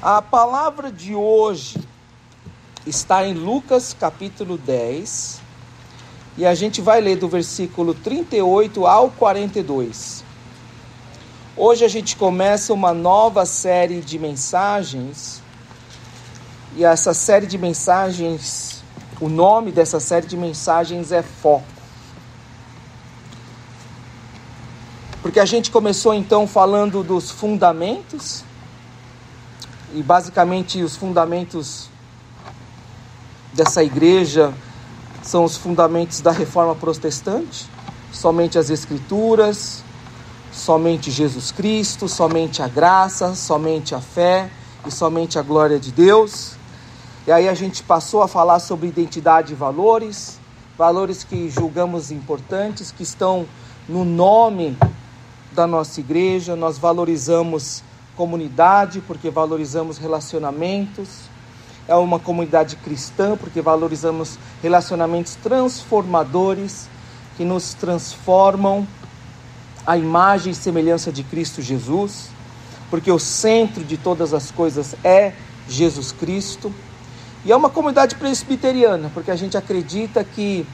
A palavra de hoje está em Lucas capítulo 10 e a gente vai ler do versículo 38 ao 42. Hoje a gente começa uma nova série de mensagens e essa série de mensagens, o nome dessa série de mensagens é Foco. Porque a gente começou então falando dos fundamentos, e basicamente os fundamentos dessa igreja são os fundamentos da reforma protestante, somente as escrituras, somente Jesus Cristo, somente a graça, somente a fé e somente a glória de Deus. E aí a gente passou a falar sobre identidade e valores que julgamos importantes, que estão no nome da nossa igreja. Nós valorizamos comunidade porque valorizamos relacionamentos. É uma comunidade cristã porque valorizamos relacionamentos transformadores que nos transformam à imagem e semelhança de Cristo Jesus, porque o centro de todas as coisas é Jesus Cristo. E é uma comunidade presbiteriana porque a gente acredita que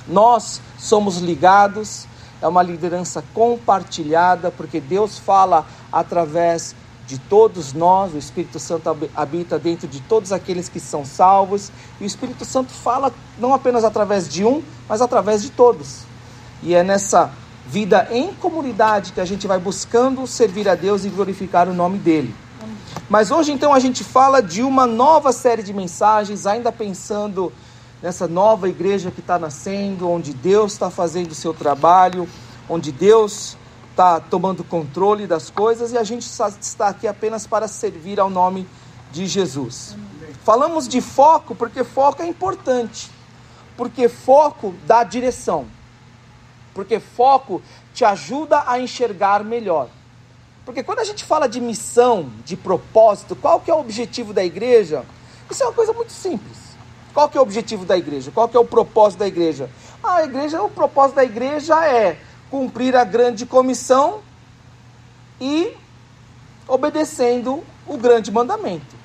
nós somos ligados. É uma liderança compartilhada, porque Deus fala através de todos nós. O Espírito Santo habita dentro de todos aqueles que são salvos. E o Espírito Santo fala não apenas através de um, mas através de todos. E é nessa vida em comunidade que a gente vai buscando servir a Deus e glorificar o nome dEle. Mas hoje então a gente fala de uma nova série de mensagens, ainda pensando nessa nova igreja que está nascendo, onde Deus está fazendo o seu trabalho, onde Deus está tomando controle das coisas, e a gente está aqui apenas para servir ao nome de Jesus. Falamos de foco porque foco é importante, porque foco dá direção, porque foco te ajuda a enxergar melhor. Porque quando a gente fala de missão, de propósito, qual que é o objetivo da igreja? Isso é uma coisa muito simples. Qual que é o objetivo da igreja? Qual que é o propósito da igreja? O propósito da igreja é cumprir a grande comissão e obedecendo o grande mandamento.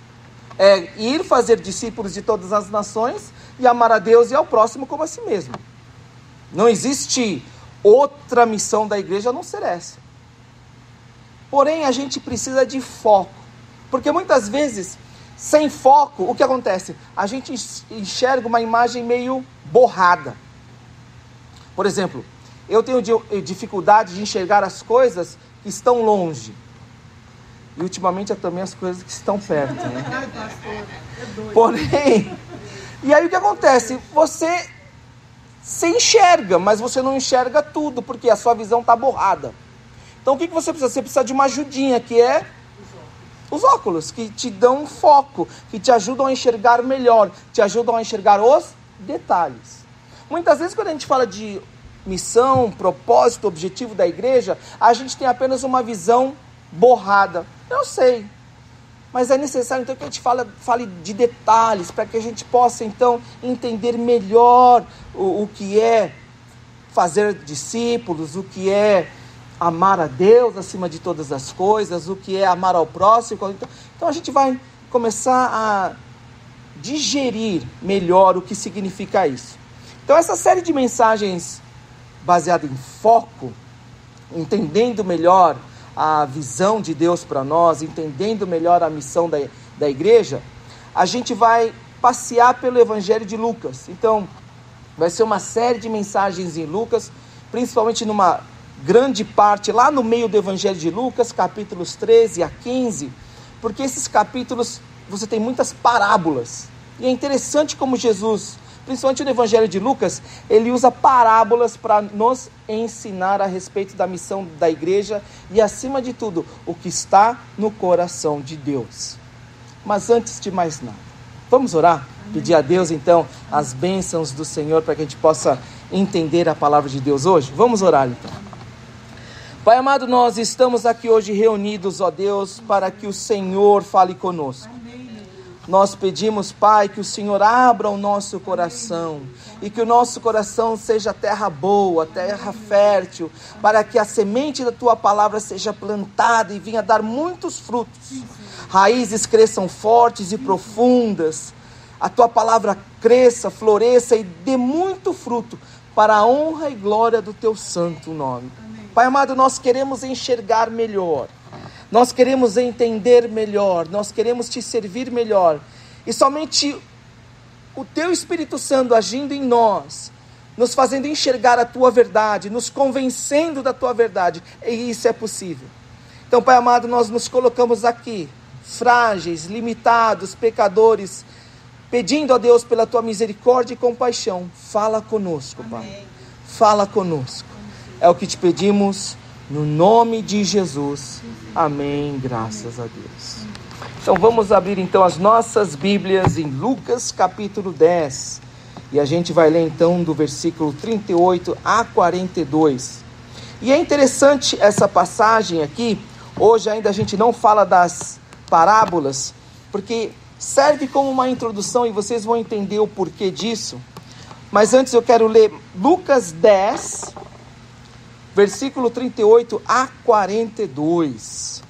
É ir fazer discípulos de todas as nações e amar a Deus e ao próximo como a si mesmo. Não existe outra missão da igreja a não ser essa. Porém, a gente precisa de foco, porque muitas vezes, sem foco, o que acontece? A gente enxerga uma imagem meio borrada. Por exemplo, eu tenho dificuldade de enxergar as coisas que estão longe. E ultimamente também as coisas que estão perto, né? Porém, e aí o que acontece? Você se enxerga, mas você não enxerga tudo, porque a sua visão está borrada. Então o que você precisa? Você precisa de uma ajudinha, que é os óculos, que te dão um foco, que te ajudam a enxergar melhor, te ajudam a enxergar os detalhes. Muitas vezes quando a gente fala de missão, propósito, objetivo da igreja, a gente tem apenas uma visão borrada. Eu sei, mas é necessário então que a gente fale de detalhes, para que a gente possa então entender melhor o que é fazer discípulos, o que é amar a Deus acima de todas as coisas, o que é amar ao próximo. Então a gente vai começar a digerir melhor o que significa isso. Então essa série de mensagens baseada em foco, entendendo melhor a visão de Deus para nós, entendendo melhor a missão da igreja, a gente vai passear pelo Evangelho de Lucas. Então vai ser uma série de mensagens em Lucas, principalmente numa grande parte lá no meio do Evangelho de Lucas, capítulos 13 a 15, porque esses capítulos você tem muitas parábolas, e é interessante como Jesus, principalmente no Evangelho de Lucas, ele usa parábolas para nos ensinar a respeito da missão da igreja e, acima de tudo, o que está no coração de Deus. Mas antes de mais nada, vamos orar? Pedir a Deus então as bênçãos do Senhor para que a gente possa entender a palavra de Deus hoje? Vamos orar então. Pai amado, nós estamos aqui hoje reunidos, ó Deus, para que o Senhor fale conosco. Nós pedimos, Pai, que o Senhor abra o nosso coração e que o nosso coração seja terra boa, terra fértil, para que a semente da Tua palavra seja plantada e venha dar muitos frutos. Raízes cresçam fortes e profundas. A Tua palavra cresça, floresça e dê muito fruto para a honra e glória do Teu santo nome. Pai amado, nós queremos enxergar melhor. Nós queremos entender melhor, nós queremos Te servir melhor. E somente o Teu Espírito Santo agindo em nós, nos fazendo enxergar a Tua verdade, nos convencendo da Tua verdade, e isso é possível. Então, Pai amado, nós nos colocamos aqui, frágeis, limitados, pecadores, pedindo a Deus pela Tua misericórdia e compaixão. Fala conosco, Pai. Amém. Fala conosco. É o que Te pedimos, no nome de Jesus. Amém, graças a Deus. Então vamos abrir então as nossas Bíblias em Lucas capítulo 10. E a gente vai ler então do versículo 38 a 42. E é interessante essa passagem aqui. Hoje ainda a gente não fala das parábolas, porque serve como uma introdução e vocês vão entender o porquê disso. Mas antes eu quero ler Lucas 10, versículo 38 a 42.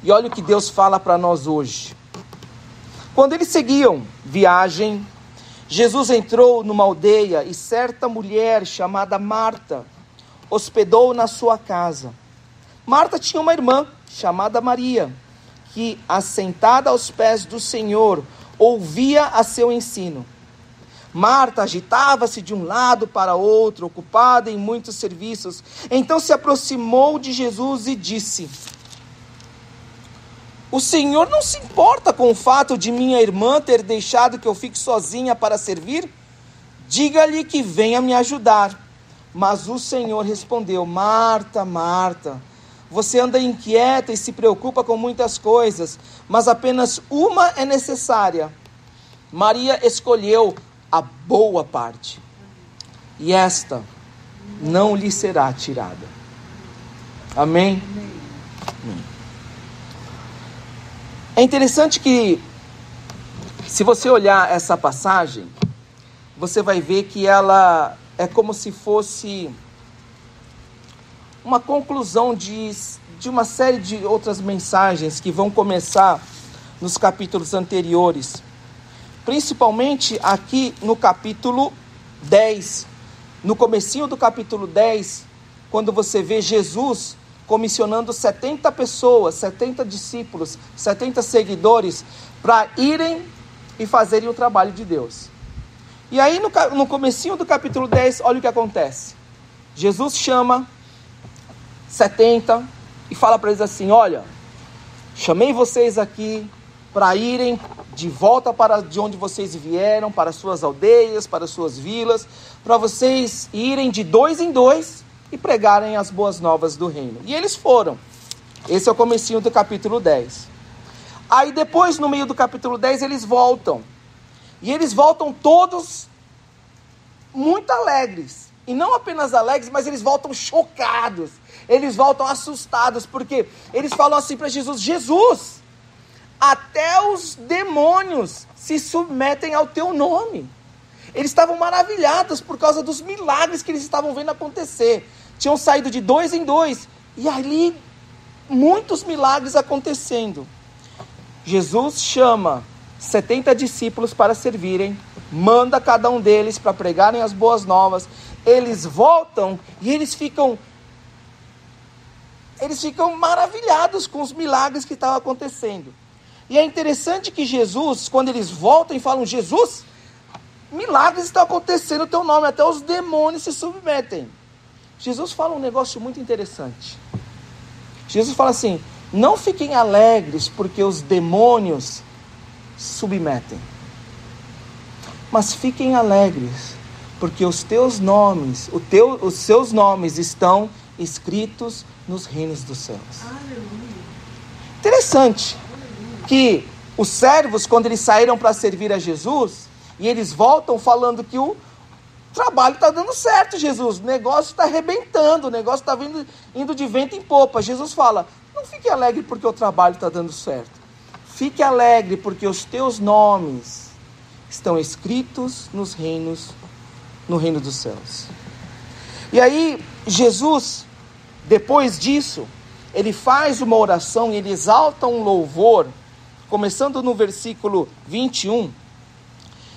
E olha o que Deus fala para nós hoje. Quando eles seguiam viagem, Jesus entrou numa aldeia e certa mulher chamada Marta hospedou na sua casa. Marta tinha uma irmã chamada Maria, que, assentada aos pés do Senhor, ouvia a seu ensino. Marta agitava-se de um lado para outro, ocupada em muitos serviços. Então se aproximou de Jesus e disse: O Senhor não se importa com o fato de minha irmã ter deixado que eu fique sozinha para servir? Diga-lhe que venha me ajudar. Mas o Senhor respondeu: Marta, Marta, você anda inquieta e se preocupa com muitas coisas, mas apenas uma é necessária. Maria escolheu a boa parte, e esta não lhe será tirada. Amém? Amém. É interessante que, se você olhar essa passagem, você vai ver que ela é como se fosse uma conclusão de uma série de outras mensagens que vão começar nos capítulos anteriores. Principalmente aqui no capítulo 10, no comecinho do capítulo 10, quando você vê Jesus comissionando 70 pessoas, 70 discípulos, 70 seguidores, para irem e fazerem o trabalho de Deus. E aí no comecinho do capítulo 10, olha o que acontece. Jesus chama 70 e fala para eles assim: olha, chamei vocês aqui para irem de volta para de onde vocês vieram, para suas aldeias, para suas vilas, para vocês irem de 2 em 2 e pregarem as boas novas do reino. E eles foram. Esse é o comecinho do capítulo 10. Aí depois, no meio do capítulo 10, eles voltam. E eles voltam todos muito alegres. E não apenas alegres, mas eles voltam chocados. Eles voltam assustados, porque eles falam assim para Jesus: Jesus, até os demônios se submetem ao teu nome. Eles estavam maravilhados por causa dos milagres que eles estavam vendo acontecer. Tinham saído de 2 em 2, e ali muitos milagres acontecendo. Jesus chama 70 discípulos para servirem, manda cada um deles para pregarem as boas novas. Eles voltam e eles ficam maravilhados com os milagres que estavam acontecendo. E é interessante que Jesus, quando eles voltam e falam: Jesus, milagres estão acontecendo no teu nome, até os demônios se submetem. Jesus fala um negócio muito interessante. Jesus fala assim: não fiquem alegres porque os demônios submetem, mas fiquem alegres porque os teus nomes, os seus nomes estão escritos nos reinos dos céus. Aleluia. Interessante que os servos, quando eles saíram para servir a Jesus, e eles voltam falando que o trabalho está dando certo, Jesus, o negócio está arrebentando, o negócio está indo de vento em popa. Jesus fala: não fique alegre porque o trabalho está dando certo, fique alegre, porque os teus nomes estão escritos no reino dos céus. E aí, Jesus, depois disso, ele faz uma oração, ele exalta um louvor, começando no versículo 21,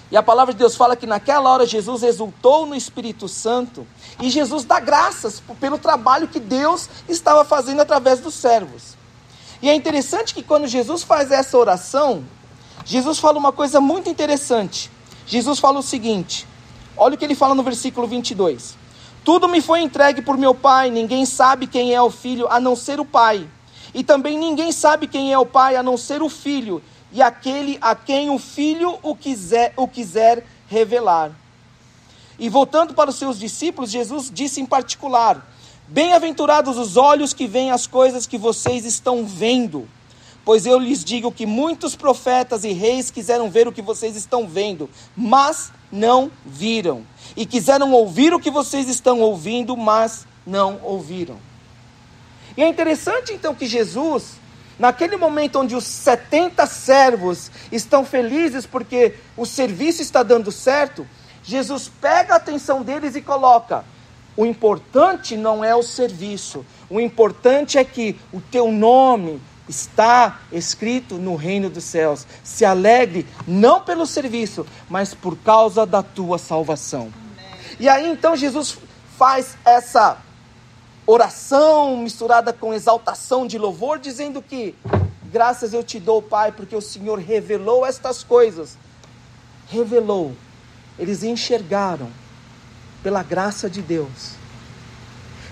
e a palavra de Deus fala que naquela hora Jesus exultou no Espírito Santo, e Jesus dá graças pelo trabalho que Deus estava fazendo através dos servos. E é interessante que quando Jesus faz essa oração, Jesus fala uma coisa muito interessante. Jesus fala o seguinte, olha o que ele fala no versículo 22. Tudo me foi entregue por meu Pai, ninguém sabe quem é o Filho a não ser o Pai. E também ninguém sabe quem é o Pai a não ser o Filho, e aquele a quem o Filho o quiser revelar. E voltando para os seus discípulos, Jesus disse em particular, bem-aventurados os olhos que veem as coisas que vocês estão vendo, pois eu lhes digo que muitos profetas e reis quiseram ver o que vocês estão vendo, mas não viram, e quiseram ouvir o que vocês estão ouvindo, mas não ouviram. E é interessante então que Jesus, naquele momento onde os 70 servos estão felizes porque o serviço está dando certo, Jesus pega a atenção deles e coloca, o importante não é o serviço, o importante é que o teu nome está escrito no reino dos céus. Se alegre, não pelo serviço, mas por causa da tua salvação. Amém. E aí então Jesus faz essa oração misturada com exaltação de louvor, dizendo que graças eu te dou, Pai, porque o Senhor revelou estas coisas. Revelou. Eles enxergaram pela graça de Deus.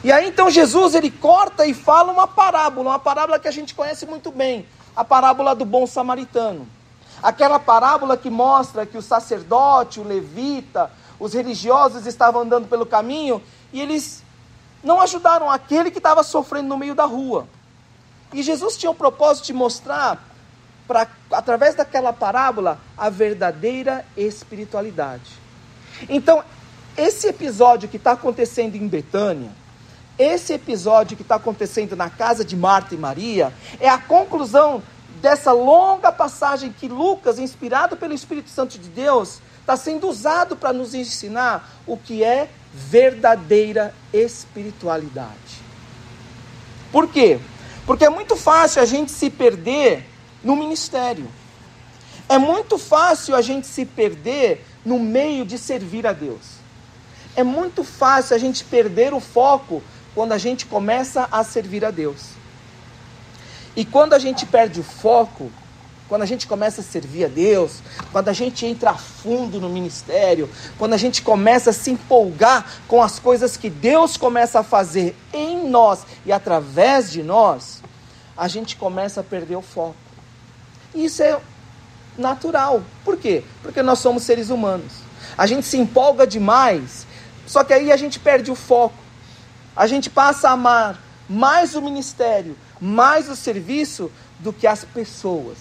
E aí então Jesus, ele corta e fala uma parábola que a gente conhece muito bem, a parábola do bom samaritano. Aquela parábola que mostra que o sacerdote, o levita, os religiosos estavam andando pelo caminho e eles não ajudaram aquele que estava sofrendo no meio da rua. E Jesus tinha o propósito de mostrar, através daquela parábola, a verdadeira espiritualidade. Então, esse episódio que está acontecendo em Betânia, esse episódio que está acontecendo na casa de Marta e Maria, é a conclusão dessa longa passagem que Lucas, inspirado pelo Espírito Santo de Deus, está sendo usado para nos ensinar o que é verdadeira espiritualidade. Por quê? Porque é muito fácil a gente se perder no ministério. É muito fácil a gente se perder no meio de servir a Deus. É muito fácil a gente perder o foco quando a gente começa a servir a Deus. E quando a gente perde o foco, quando a gente começa a servir a Deus, quando a gente entra a fundo no ministério, quando a gente começa a se empolgar com as coisas que Deus começa a fazer em nós e através de nós, a gente começa a perder o foco. E isso é natural. Por quê? Porque nós somos seres humanos. A gente se empolga demais, só que aí a gente perde o foco. A gente passa a amar mais o ministério, mais o serviço do que as pessoas.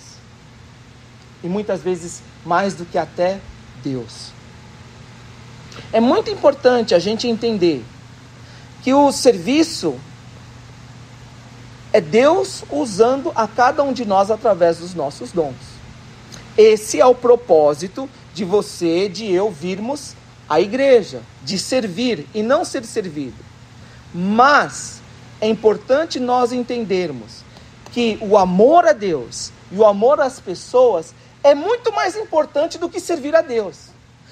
E muitas vezes mais do que até Deus. É muito importante a gente entender que o serviço é Deus usando a cada um de nós através dos nossos dons. Esse é o propósito de você, de eu virmos à igreja, de servir e não ser servido. Mas é importante nós entendermos que o amor a Deus e o amor às pessoas é muito mais importante do que servir a Deus.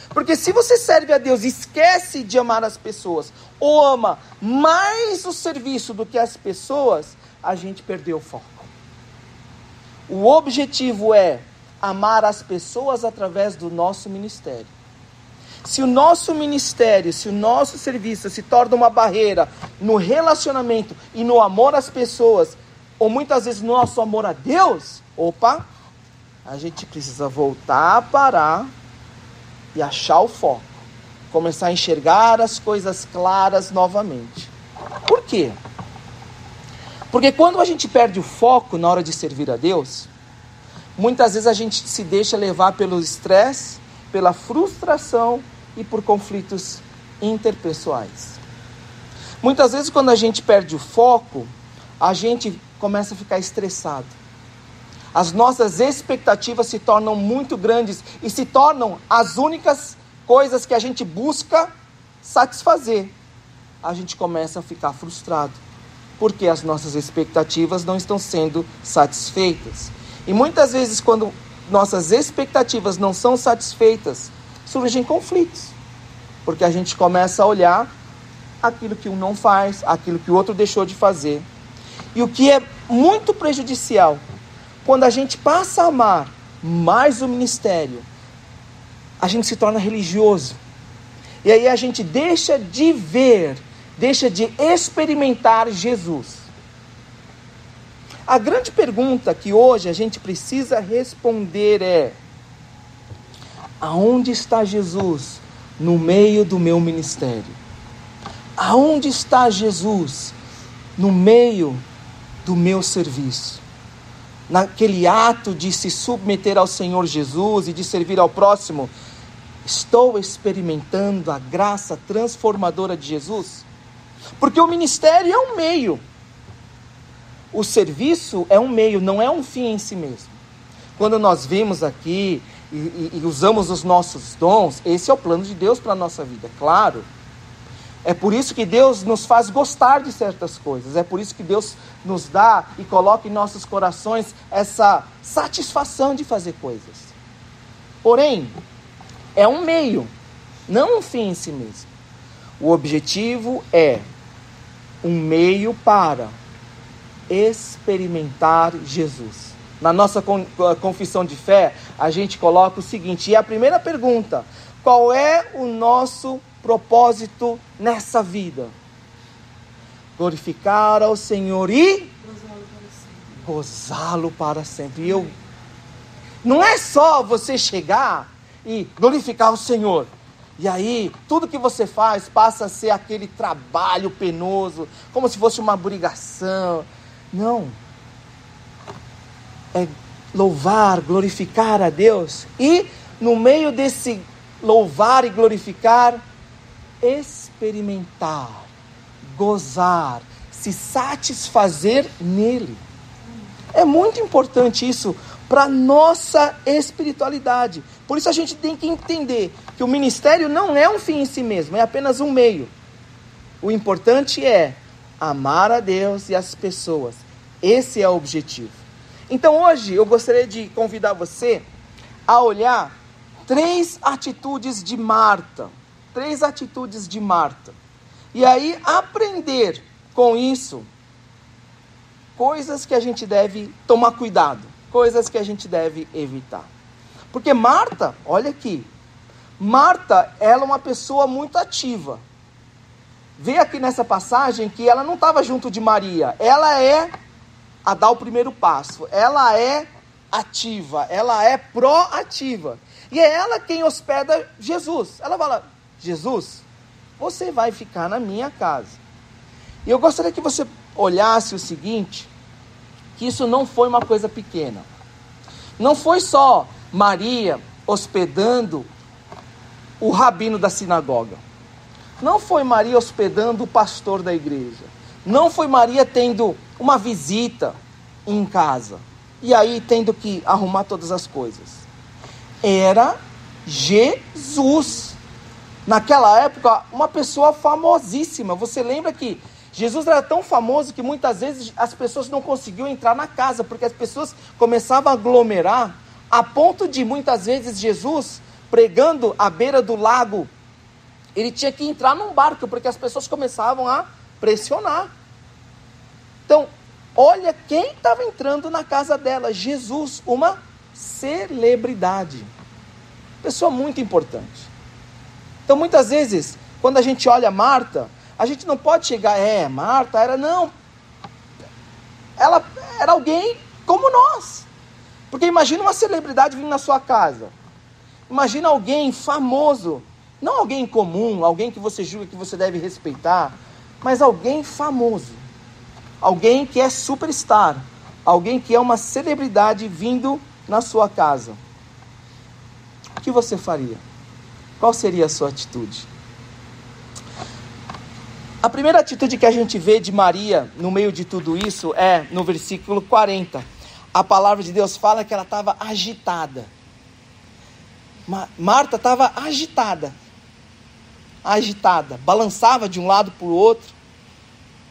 Porque se você serve a Deus e esquece de amar as pessoas, ou ama mais o serviço do que as pessoas, a gente perdeu o foco. O objetivo é amar as pessoas através do nosso ministério. Se o nosso ministério, se o nosso serviço se torna uma barreira no relacionamento e no amor às pessoas, ou muitas vezes no nosso amor a Deus, a gente precisa voltar a parar e achar o foco. Começar a enxergar as coisas claras novamente. Por quê? Porque quando a gente perde o foco na hora de servir a Deus, muitas vezes a gente se deixa levar pelo estresse, pela frustração e por conflitos interpessoais. Muitas vezes quando a gente perde o foco, a gente começa a ficar estressado. as nossas expectativas se tornam muito grandes e se tornam as únicas coisas que a gente busca satisfazer, a gente começa a ficar frustrado, porque as nossas expectativas não estão sendo satisfeitas. E muitas vezes, quando nossas expectativas não são satisfeitas, surgem conflitos, porque a gente começa a olhar aquilo que um não faz, aquilo que o outro deixou de fazer. E o que é muito prejudicial, quando a gente passa a amar mais o ministério, a gente se torna religioso. E aí a gente deixa de ver, deixa de experimentar Jesus. A grande pergunta que hoje a gente precisa responder é: aonde está Jesus no meio do meu ministério? Aonde está Jesus no meio do meu serviço? Naquele ato de se submeter ao Senhor Jesus e de servir ao próximo, estou experimentando a graça transformadora de Jesus? Porque o ministério é um meio. O serviço é um meio, não é um fim em si mesmo. Quando nós vimos aqui e usamos os nossos dons, esse é o plano de Deus para a nossa vida, claro. É por isso que Deus nos faz gostar de certas coisas. É por isso que Deus nos dá e coloca em nossos corações essa satisfação de fazer coisas. Porém, é um meio, não um fim em si mesmo. O objetivo é um meio para experimentar Jesus. Na nossa confissão de fé, a gente coloca o seguinte, e a primeira pergunta: qual é o nosso propósito nessa vida? Glorificar ao Senhor e gozá-lo para sempre. Não é só você chegar e glorificar o Senhor, e aí tudo que você faz passa a ser aquele trabalho penoso, como se fosse uma obrigação. Não. É louvar, glorificar a Deus, e no meio desse louvar e glorificar, experimentar, gozar, se satisfazer nele. É muito importante isso para a nossa espiritualidade. Por isso a gente tem que entender que o ministério não é um fim em si mesmo, é apenas um meio. O importante é amar a Deus e as pessoas. Esse é o objetivo. Então hoje eu gostaria de convidar você a olhar 3 atitudes de Marta. 3 atitudes de Marta. E aí aprender com isso coisas que a gente deve tomar cuidado, coisas que a gente deve evitar. Porque Marta, olha aqui, Marta, ela é uma pessoa muito ativa. Vê aqui nessa passagem que ela não estava junto de Maria, ela é a dar o primeiro passo, ela é ativa, ela é proativa. E é ela quem hospeda Jesus. Ela fala: Jesus, você vai ficar na minha casa. E eu gostaria que você olhasse o seguinte, que isso não foi uma coisa pequena. Não foi só Maria hospedando o rabino da sinagoga. Não foi Maria hospedando o pastor da igreja. Não foi Maria tendo uma visita em casa e aí tendo que arrumar todas as coisas. Era Jesus. Naquela época, uma pessoa famosíssima. Você lembra que Jesus era tão famoso que muitas vezes as pessoas não conseguiam entrar na casa, porque as pessoas começavam a aglomerar, a ponto de muitas vezes Jesus, pregando à beira do lago, ele tinha que entrar num barco, porque as pessoas começavam a pressionar. Então, olha quem estava entrando na casa dela: Jesus, uma celebridade, pessoa muito importante. Então, muitas vezes, quando a gente olha Marta, a gente não pode chegar, Marta era, não, ela era alguém como nós. Porque imagina uma celebridade vindo na sua casa, imagina alguém famoso, não alguém comum, alguém que você julga que você deve respeitar, mas alguém famoso, alguém que é superstar, alguém que é uma celebridade vindo na sua casa. O que você faria? Qual seria a sua atitude? A primeira atitude que a gente vê de Maria no meio de tudo isso é no versículo 40. a palavra de Deus fala que ela estava agitada. Marta estava agitada, balançava de um lado para o outro,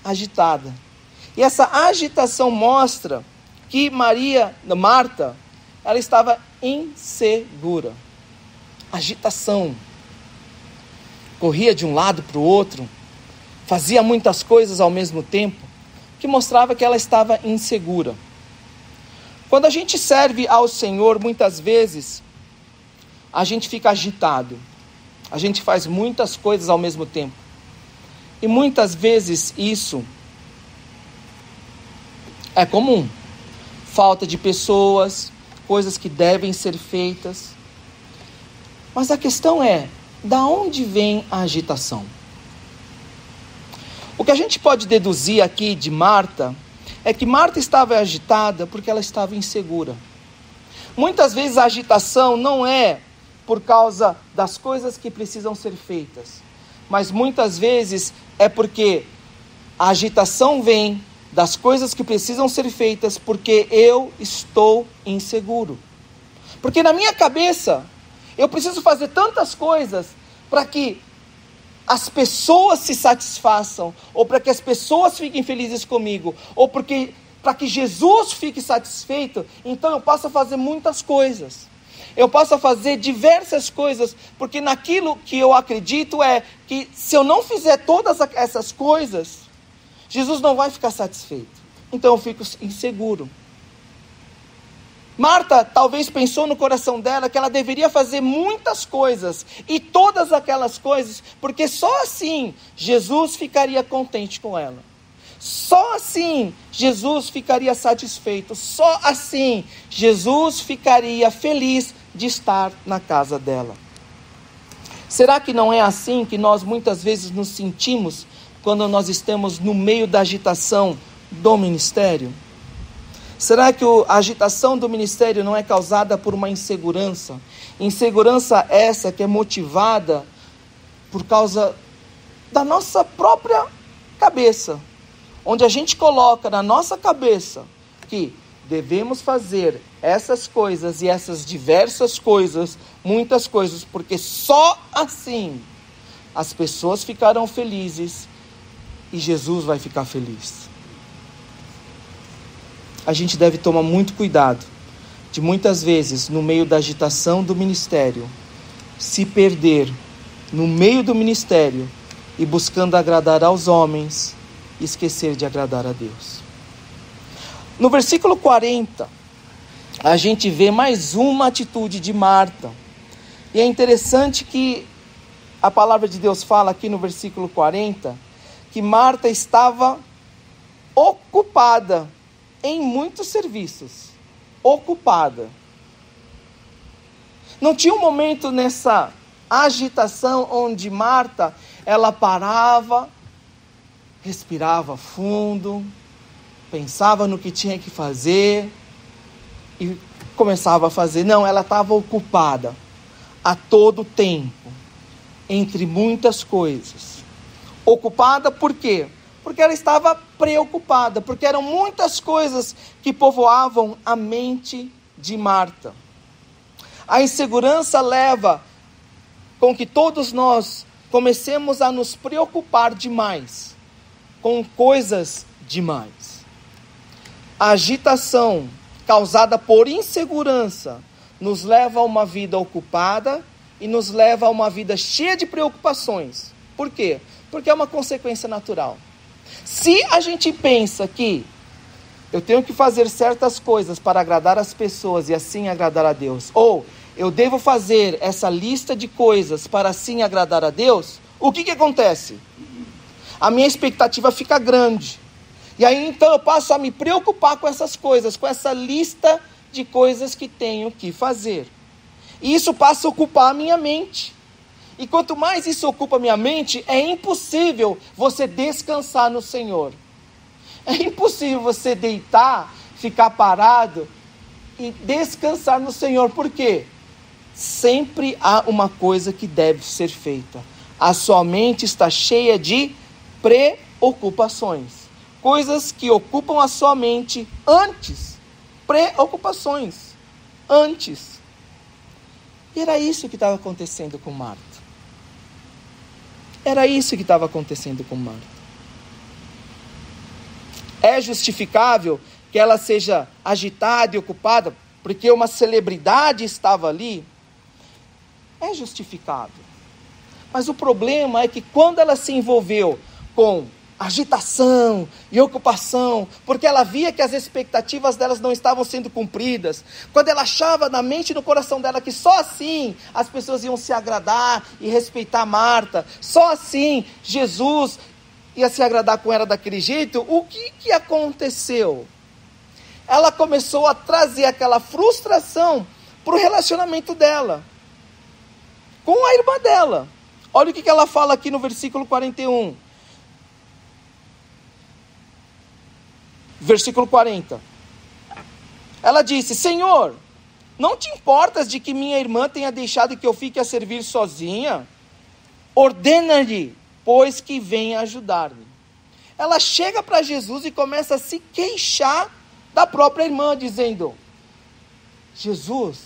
agitada. E essa agitação mostra que Marta, ela estava insegura. Agitação. Corria de um lado para o outro, fazia muitas coisas ao mesmo tempo, que mostrava que ela estava insegura. Quando a gente serve ao Senhor, muitas vezes, a gente fica agitado. A gente faz muitas coisas ao mesmo tempo. E muitas vezes isso é comum. Falta de pessoas, coisas que devem ser feitas. Mas a questão é, da onde vem a agitação? O que a gente pode deduzir aqui de Marta é que Marta estava agitada porque ela estava insegura. Muitas vezes a agitação não é por causa das coisas que precisam ser feitas, mas muitas vezes é porque a agitação vem das coisas que precisam ser feitas porque eu estou inseguro. Porque na minha cabeça, eu preciso fazer tantas coisas para que as pessoas se satisfaçam, ou para que as pessoas fiquem felizes comigo, ou para que Jesus fique satisfeito. Então eu posso fazer muitas coisas. Eu posso fazer diversas coisas, porque naquilo que eu acredito é que se eu não fizer todas essas coisas, Jesus não vai ficar satisfeito. Então eu fico inseguro. Marta talvez pensou no coração dela que ela deveria fazer muitas coisas, e todas aquelas coisas, porque só assim Jesus ficaria contente com ela. Só assim Jesus ficaria satisfeito, só assim Jesus ficaria feliz de estar na casa dela. Será que não é assim que nós muitas vezes nos sentimos quando nós estamos no meio da agitação do ministério? Será que a agitação do ministério não é causada por uma insegurança? Insegurança essa que é motivada por causa da nossa própria cabeça, onde a gente coloca na nossa cabeça que devemos fazer essas coisas e essas diversas coisas, muitas coisas, porque só assim as pessoas ficarão felizes e Jesus vai ficar feliz. A gente deve tomar muito cuidado de muitas vezes, no meio da agitação do ministério, se perder no meio do ministério e buscando agradar aos homens e esquecer de agradar a Deus. No versículo 40, a gente vê mais uma atitude de Marta. E é interessante que a palavra de Deus fala aqui no versículo 40, que Marta estava ocupada em muitos serviços. Ocupada. Não tinha um momento nessa agitação onde Marta, ela parava, respirava fundo, pensava no que tinha que fazer e começava a fazer. Não, ela estava ocupada a todo tempo, entre muitas coisas. Ocupada por quê? Porque ela estava preocupada, porque eram muitas coisas que povoavam a mente de Marta. A insegurança leva com que todos nós comecemos a nos preocupar demais, com coisas demais. A agitação causada por insegurança nos leva a uma vida ocupada e nos leva a uma vida cheia de preocupações. Por quê? Porque é uma consequência natural. Se a gente pensa que eu tenho que fazer certas coisas para agradar as pessoas e assim agradar a Deus, ou eu devo fazer essa lista de coisas para assim agradar a Deus, o que acontece? A minha expectativa fica grande. E aí então eu passo a me preocupar com essas coisas, com essa lista de coisas que tenho que fazer. E isso passa a ocupar a minha mente. E quanto mais isso ocupa a minha mente, é impossível você descansar no Senhor. É impossível você deitar, ficar parado e descansar no Senhor. Por quê? Sempre há uma coisa que deve ser feita. A sua mente está cheia de preocupações. Coisas que ocupam a sua mente antes preocupações antes. E era isso que estava acontecendo com Marta. Era isso que estava acontecendo com Marta. É justificável que ela seja agitada e ocupada porque uma celebridade estava ali? É justificável. Mas o problema é que quando ela se envolveu com agitação e ocupação, porque ela via que as expectativas delas não estavam sendo cumpridas, quando ela achava na mente e no coração dela que só assim as pessoas iam se agradar e respeitar Marta, só assim Jesus ia se agradar com ela daquele jeito, o que aconteceu? Ela começou a trazer aquela frustração para o relacionamento dela com a irmã dela. Olha o que ela fala aqui no versículo 41. Versículo 40. Ela disse: Senhor, não te importas de que minha irmã tenha deixado que eu fique a servir sozinha? Ordena-lhe, pois, que venha ajudar-me. Ela chega para Jesus e começa a se queixar da própria irmã, dizendo: Jesus,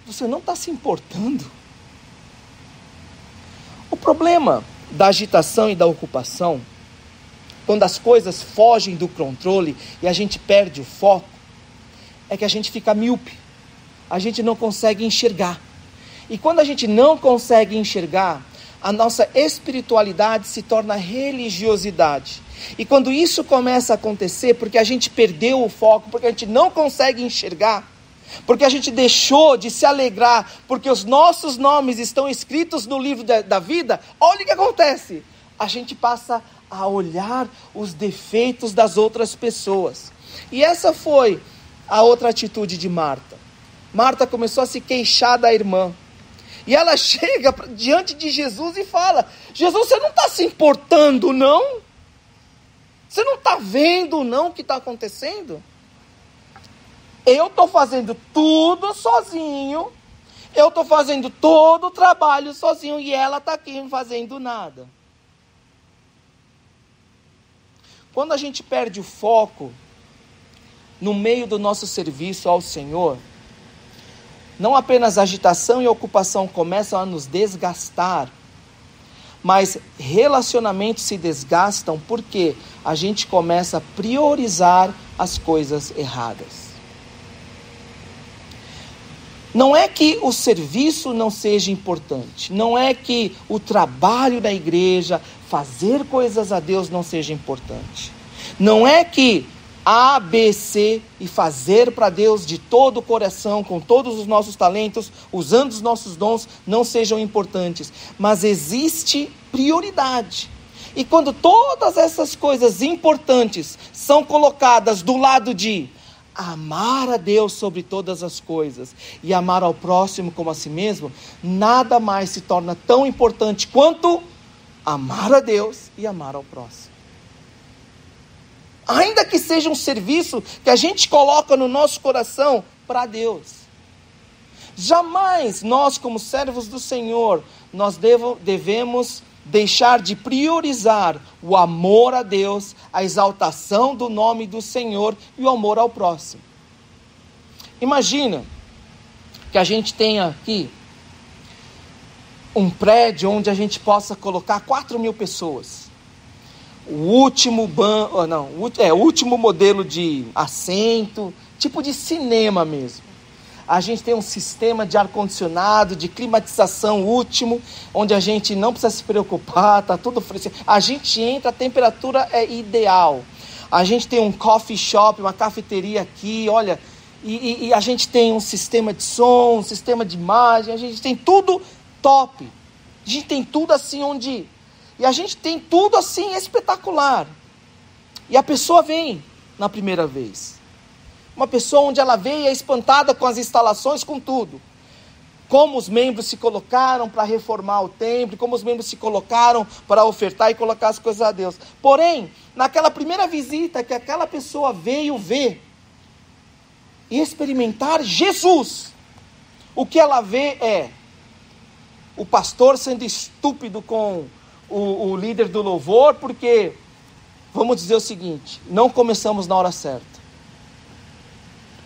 você não está se importando? O problema da agitação e da ocupação, quando as coisas fogem do controle e a gente perde o foco, é que a gente fica míope, a gente não consegue enxergar. E quando a gente não consegue enxergar, a nossa espiritualidade se torna religiosidade. E quando isso começa a acontecer, porque a gente perdeu o foco, porque a gente não consegue enxergar, porque a gente deixou de se alegrar, porque os nossos nomes estão escritos no livro da vida, olha o que acontece. A gente passa a olhar os defeitos das outras pessoas. E essa foi a outra atitude de Marta. Marta começou a se queixar da irmã. E ela chega diante de Jesus e fala: Jesus, você não está se importando, não? Você não está vendo, não, o que está acontecendo? Eu estou fazendo tudo sozinho. Eu estou fazendo todo o trabalho sozinho. E ela está aqui não fazendo nada. Quando a gente perde o foco no meio do nosso serviço ao Senhor, não apenas a agitação e a ocupação começam a nos desgastar, mas relacionamentos se desgastam porque a gente começa a priorizar as coisas erradas. Não é que o serviço não seja importante, não é que o trabalho da igreja, fazer coisas a Deus não seja importante. Não é que A, B, C e fazer para Deus de todo o coração, com todos os nossos talentos, usando os nossos dons, não sejam importantes. Mas existe prioridade. E quando todas essas coisas importantes são colocadas do lado de amar a Deus sobre todas as coisas e amar ao próximo como a si mesmo, nada mais se torna tão importante quanto amar a Deus e amar ao próximo. Ainda que seja um serviço que a gente coloca no nosso coração para Deus. Jamais nós, como servos do Senhor, nós devemos deixar de priorizar o amor a Deus, a exaltação do nome do Senhor e o amor ao próximo. Imagina que a gente tenha aqui um prédio onde a gente possa colocar 4.000 pessoas. O último último modelo de assento, tipo de cinema mesmo. A gente tem um sistema de ar-condicionado, de climatização último, onde a gente não precisa se preocupar, está tudo fresco. A gente entra, a temperatura é ideal. A gente tem um coffee shop, uma cafeteria aqui, olha, e a gente tem um sistema de som, um sistema de imagem, a gente tem tudo top. A gente tem tudo assim onde... E a gente tem tudo assim espetacular. E a pessoa vem na primeira vez. Uma pessoa onde ela veio é espantada com as instalações, com tudo. Como os membros se colocaram para reformar o templo, como os membros se colocaram para ofertar e colocar as coisas a Deus. Porém, naquela primeira visita que aquela pessoa veio ver e experimentar Jesus, o que ela vê é o pastor sendo estúpido com o líder do louvor, porque, vamos dizer o seguinte, não começamos na hora certa.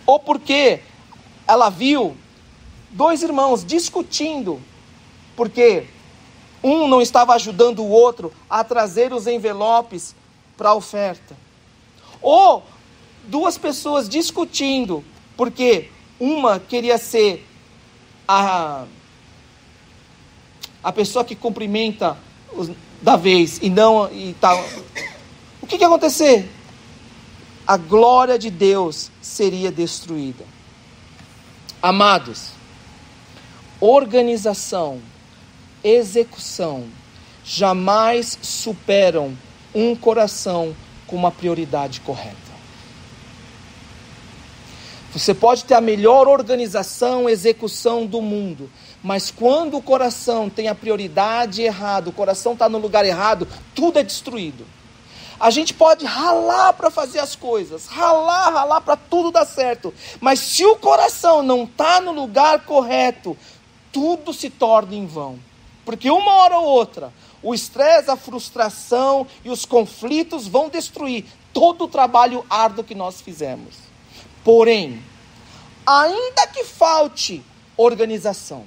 ou porque ela viu 2 irmãos discutindo, porque um não estava ajudando o outro a trazer os envelopes para a oferta. Ou 2 pessoas discutindo, porque uma queria ser a pessoa que cumprimenta da vez e não e tal. O que ia acontecer? A glória de Deus seria destruída. Amados, organização, execução jamais superam um coração com uma prioridade correta. Você pode ter a melhor organização, execução do mundo, mas quando o coração tem a prioridade errada, o coração está no lugar errado, tudo é destruído. A gente pode ralar para fazer as coisas, ralar para tudo dar certo, mas se o coração não está no lugar correto, tudo se torna em vão. Porque uma hora ou outra, o estresse, a frustração e os conflitos vão destruir todo o trabalho árduo que nós fizemos. Porém, ainda que falte organização,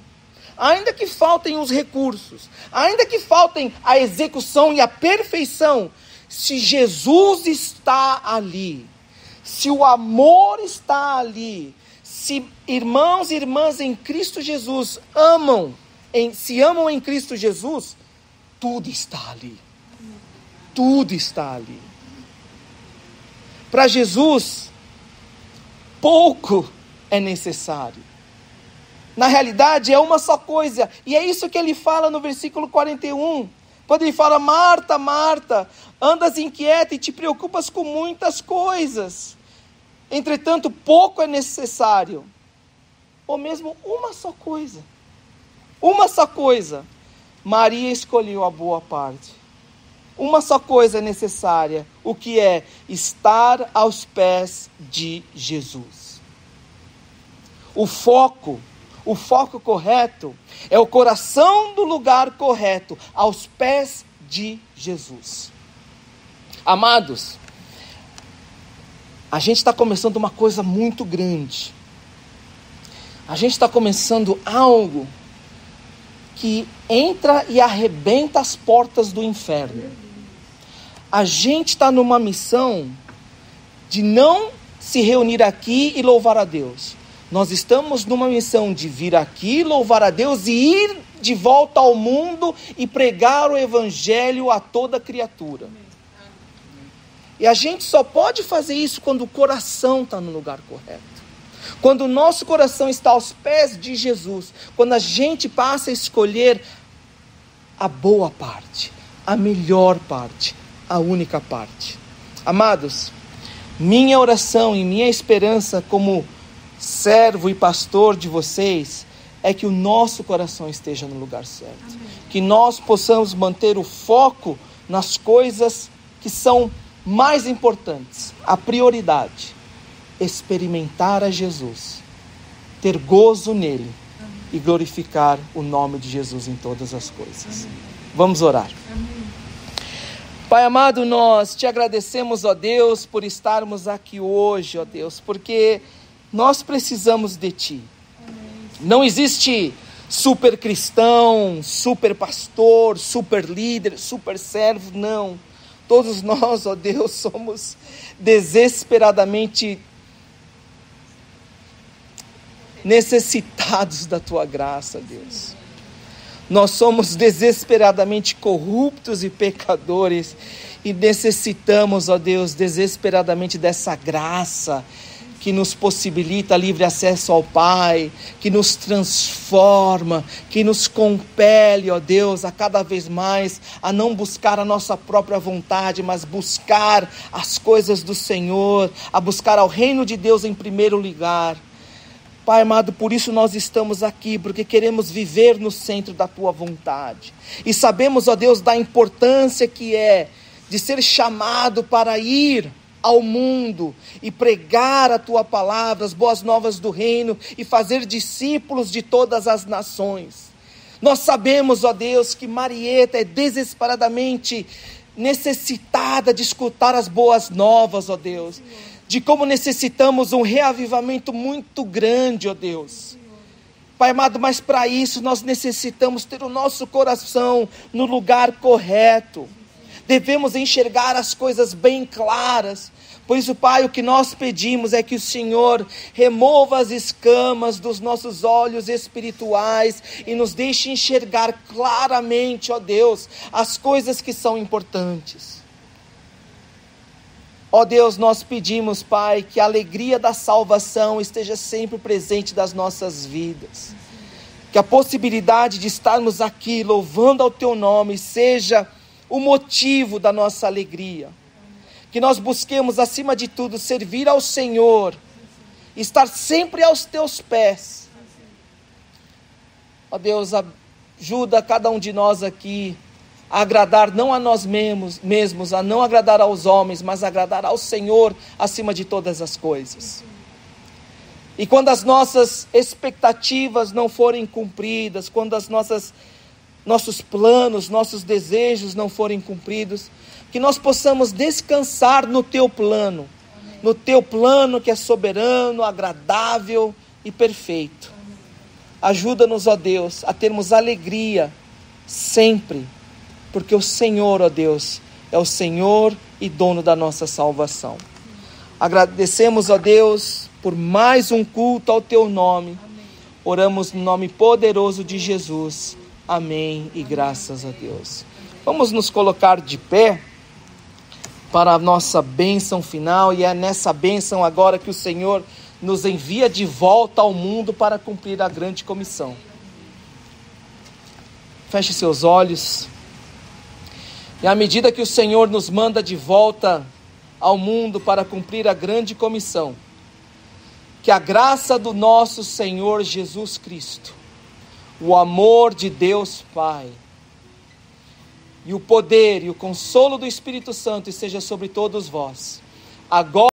ainda que faltem os recursos, ainda que faltem a execução e a perfeição, se Jesus está ali, se o amor está ali, se irmãos e irmãs em Cristo Jesus se amam em Cristo Jesus, tudo está ali. Tudo está ali. Para Jesus, pouco é necessário. Na realidade, é uma só coisa. E é isso que ele fala no versículo 41. Quando ele fala: Marta, Marta, andas inquieta e te preocupas com muitas coisas. Entretanto, pouco é necessário. Ou mesmo uma só coisa. Uma só coisa. Maria escolheu a boa parte. Uma só coisa é necessária. O que é? Estar aos pés de Jesus. O foco correto é o coração do lugar correto, aos pés de Jesus. Amados, a gente está começando uma coisa muito grande. A gente está começando algo que entra e arrebenta as portas do inferno. A gente está numa missão de não se reunir aqui e louvar a Deus. Nós estamos numa missão de vir aqui, louvar a Deus e ir de volta ao mundo e pregar o evangelho a toda criatura. E a gente só pode fazer isso quando o coração está no lugar correto. Quando o nosso coração está aos pés de Jesus. Quando a gente passa a escolher a boa parte, a melhor parte, a única parte. Amados, minha oração e minha esperança como servo e pastor de vocês é que o nosso coração esteja no lugar certo. Amém. Que nós possamos manter o foco nas coisas que são mais importantes, a prioridade, experimentar a Jesus, ter gozo nele. Amém. E glorificar o nome de Jesus em todas as coisas. Amém. Vamos orar. Amém. Pai amado, nós te agradecemos, ó Deus, por estarmos aqui hoje, ó Deus, porque nós precisamos de ti. Amém. Não existe super cristão, super pastor, super líder, super servo, não. Todos nós, ó Deus, somos desesperadamente necessitados da tua graça, Deus. Nós somos desesperadamente corruptos e pecadores e necessitamos, ó Deus, desesperadamente dessa graça que nos possibilita livre acesso ao Pai, que nos transforma, que nos compele, ó Deus, a cada vez mais a não buscar a nossa própria vontade, mas buscar as coisas do Senhor, a buscar ao reino de Deus em primeiro lugar. Pai amado, por isso nós estamos aqui, porque queremos viver no centro da tua vontade. E sabemos, ó Deus, da importância que é de ser chamado para ir ao mundo e pregar a tua palavra, as boas novas do reino e fazer discípulos de todas as nações. Nós sabemos, ó Deus, que Marieta é desesperadamente necessitada de escutar as boas novas, ó Deus. de como necessitamos um reavivamento muito grande, ó Deus. Pai amado, mas para isso nós necessitamos ter o nosso coração no lugar correto. Devemos enxergar as coisas bem claras. Por isso, Pai, o que nós pedimos é que o Senhor remova as escamas dos nossos olhos espirituais e nos deixe enxergar claramente, ó Deus, as coisas que são importantes. Ó Deus, nós pedimos, Pai, que a alegria da salvação esteja sempre presente das nossas vidas. Que a possibilidade de estarmos aqui louvando ao Teu nome seja o motivo da nossa alegria. Que nós busquemos, acima de tudo, servir ao Senhor, estar sempre aos Teus pés. Ó Deus, ajuda cada um de nós aqui a agradar não a nós mesmos, a não agradar aos homens, mas a agradar ao Senhor acima de todas as coisas. E quando as nossas expectativas não forem cumpridas, quando nossos planos, nossos desejos não forem cumpridos, que nós possamos descansar no Teu plano, no Teu plano que é soberano, agradável e perfeito. Ajuda-nos, ó Deus, a termos alegria sempre, porque o Senhor, ó Deus, é o Senhor e dono da nossa salvação. Agradecemos, ó Deus, por mais um culto ao Teu nome. Oramos no nome poderoso de Jesus. Amém e graças a Deus. Vamos nos colocar de pé para a nossa bênção final, e é nessa bênção agora que o Senhor nos envia de volta ao mundo para cumprir a grande comissão. Feche seus olhos. E à medida que o Senhor nos manda de volta ao mundo para cumprir a grande comissão, que a graça do nosso Senhor Jesus Cristo, o amor de Deus Pai, e o poder e o consolo do Espírito Santo esteja sobre todos vós, agora